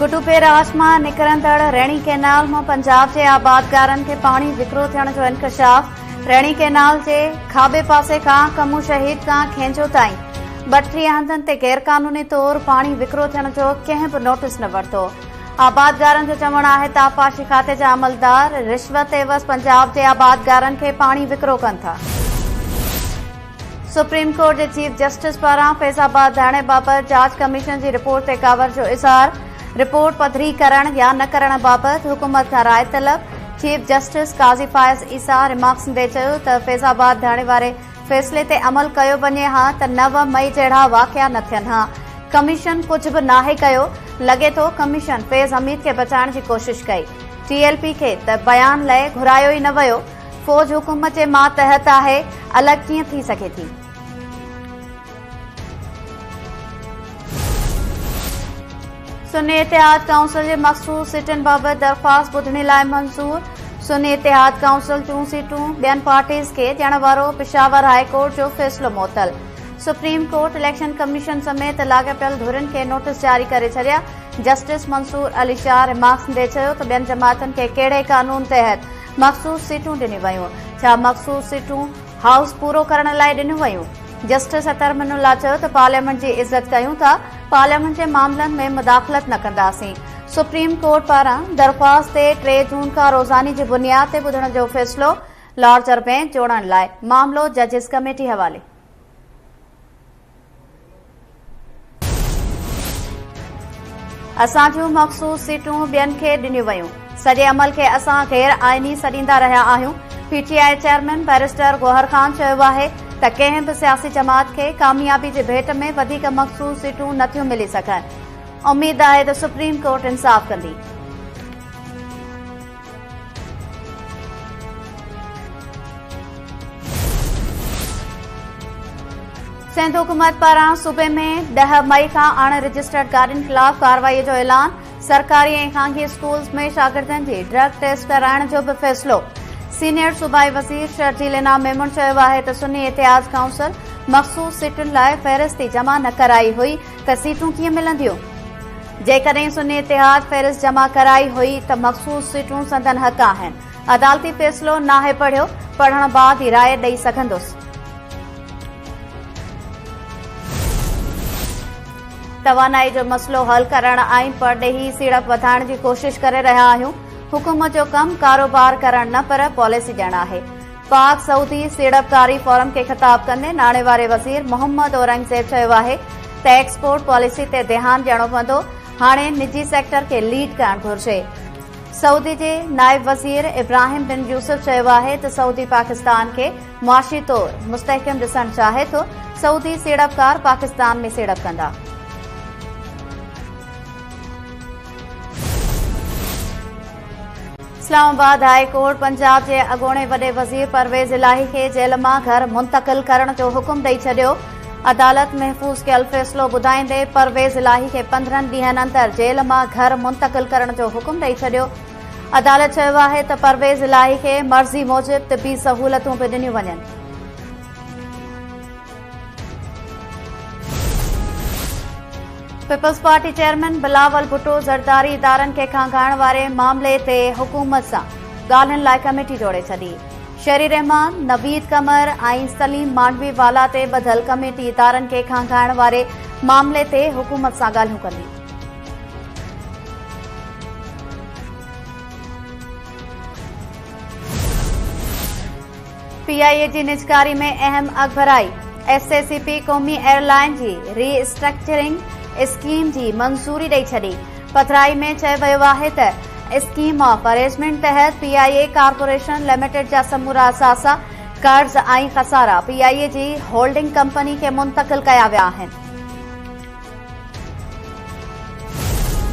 कुटुपेराज मां निकिरंदड़ रेणी कैनाल मां पंजाब के आबादगारनि खे पाणी विकिरो थियण जो इंकशाफ। रेणी कैनाल के खाबे पासे खां कमू शहीद खां खेंजो ताईं 32 हंधनि ते गैरकानूनी तौर पाणी विकिरो थियण जो कंहिं बि नोटिस न वरितो। आबादगारनि जो चवणु आहे त आबपाशी खाते जा अमलदार रिश्वत एवज़ पंजाब के आबादगारनि खे पाणी विकिरो कनि था। सुप्रीम कोर्ट के चीफ जस्टिस पारां फैज़ाबाद धाणे बाबति जांच कमीशन की रिपोर्ट ते कावर जो इज़हार। रिपोर्ट पधरी करण या न करण बाबति हुकूमत खां राय तलब। चीफ जस्टिस काज़ी फायज़ ईसा रिमार्क्स ॾेई चयो त फैज़ाबाद धाणे वारे फैसले ते अमल कयो वञे हा त 9 मई जहिड़ा वाक़िया न थियनि हा। कमीशन कुछ भी नाहे कयो। लगे तो कमीशन फैज़ हमीद के बचाइण की कोशिश कई। टीएलपी के त बयान लाइ घुरायो ई न वियो। फौज हुकूमत जे मातहत आहे, अलग कीअं थी सघे थी। सुन्नी इतिहाद काउंसिल जे मखसूस सीटुनि बाबति दरख़्वास्त ॿुधण लाइ मंज़ूर। सुन्नी इतिहाद काउंसिल 2 सीटूं ॿियनि पार्टीज़ खे ॾियण वारो पेशावर हाई कोर्ट जो फ़ैसिलो मुअतल। सुप्रीम कोर्ट इलेक्शन कमीशन समेत लाॻापियल धुरियुनि खे नोटिस जारी करे छॾिया। जस्टिस मंसूर अली शाह रिमार्क्स ॾेई चयो त ॿियनि जमातुनि खे कहिड़े कानून तहत मखसूस सीटूं ॾिनियूं वयूं। छा मखसूस सीटूं हाउस पूरो करण लाइ ॾिनियूं वयूं। जस्टिस अतर मिनुल्ला चयो त पार्लियामेंट जी इज़त कयूं था, पार्लियामेंट जे मामलनि में मुदाख़लत न कंदासीं। सुप्रीम कोर्ट पारां दरख़्वास्त ते 3 जून खां रोज़ानी जी बुनियाद ते ॿुधण जो फ़ैसिलो। लार्जर बेंच जोड़ण लाइ मामलो जजिस कमेटी हवाले। असां जूं मखसूस सीटूं ॿियनि खे ॾिनियूं वयूं। सॼे अमल खे असां गैर आइनी सॾींदा रहिया आहियूं। PTI chairman barrister Gohar Khan चयो आहे त कंहिं बि सियासी जमात खे कामयाबी जे भेट में वधीक मखसूस सीटूं नथियूं मिली सघनि। उम्मीद आहे त सुप्रीम कोर्ट इंसाफ़ कंदी। सिंध हुकूमत पारां सूबे में 10 मई खां अण रजिस्टर्ड गाॾियुनि ख़िलाफ़ कार्रवाई जो ऐलान। सरकारी ऐं ख़ानगी स्कूल्स में शागिर्दनि जी ड्रग टेस्ट कराइण जो बि फ़ैसिलो। सीनियर सूबाई वज़ीर शर्जील इनाम मेमून चयो आहे त सुन्नी इतिहाद काउंसिल मखसूस सीटुनि लाइ फ़हिरिस्त जमा न कराई हुई त सीटूं कीअं मिलंदियूं। जेकॾहिं सुन्नी इतिहाद फ़हिरिस्त जमा कराई हुई त मखसूस सीटूं संदन हक़ आहिनि। अदालती फ़ैसिलो नाहे पढ़ियो, पढ़ण बाद ई राय ॾेई सघंदुसि। तवानाई जो मसलो हल करण ऐं परॾेही सीड़प वधाइण जी कोशिश करे रहिया आहियूं। हुकूमत जो कम कारोबार करण न पर पॉलिसी ॾियण आहे। पाक सऊदी सीड़पकारी फोरम के ख़िताब कंदे नाणे वारे वज़ीर मोहम्मद औरंगज़ेब चयो आहे त एक्सपोर्ट पॉलिसी ते ध्यानु ॾियणो पवंदो। हाणे निजी सेक्टर खे लीड करणु घुर्जे। सऊदी जे नाइब वज़ीर इब्राहिम बिन यूसुफ चयो आहे त सऊदी पाकिस्तान खे मुआशी तौर मुस्तहकम ॾिसणु चाहे थो। सऊदी सीड़पकार पाकिस्तान में सीड़प कंदा। इस्लामाबाद हाई कोर्ट पंजाब के अगोणे वडे वज़ीर परवेज़ इलाही के जेल मां घर मुंतकिल करण जो हुकुम ॾेई छॾियो। अदालत महफ़ूज़ कयल फ़ैसिलो ॿुधाईंदे परवेज़ इलाही के 15 ॾींहनि अंदर जेल मां घर मुंतकिल करण जो हुकुम ॾेई छॾियो। अदालत चयो आहे त परवेज़ इलाही के मर्ज़ी मूजिब तिबी सहूलतूं बि ॾिनियूं वञनि। पीपल्स पार्टी चेयरमैन बिलावल भुट्टो ज़रदारी इदारनि खे खंघाइण वारे मामले ते हुकूमत सां ॻाल्हियुनि लाइ कमेटी जोड़े छॾी। शेरी रहमान, नवीद कमर ऐं सलीम मांडवी वाला ते ॿधल कमेटी इदारनि खे खंघाइण वारे मामले ते हुकूमत सां ॻाल्हियूं कंदी। पीआईए जी निजकारी में अहम अॻभराई। एसएसीपी क़ौमी एयरलाइन जी रीस्ट्रक्चरिंग स्कीम की मंजूरी ॾेई छॾी। पथराई में चयो वियो आहे त स्कीम ऑफ अरेंजमेंट तहत पीआईए कारपोरेशन लिमिटेड जा समूरा असासा, कर्ज़ ऐं खसारा पीआईए जी होल्डिंग कंपनी खे मुंतकिल कया विया आहिनि।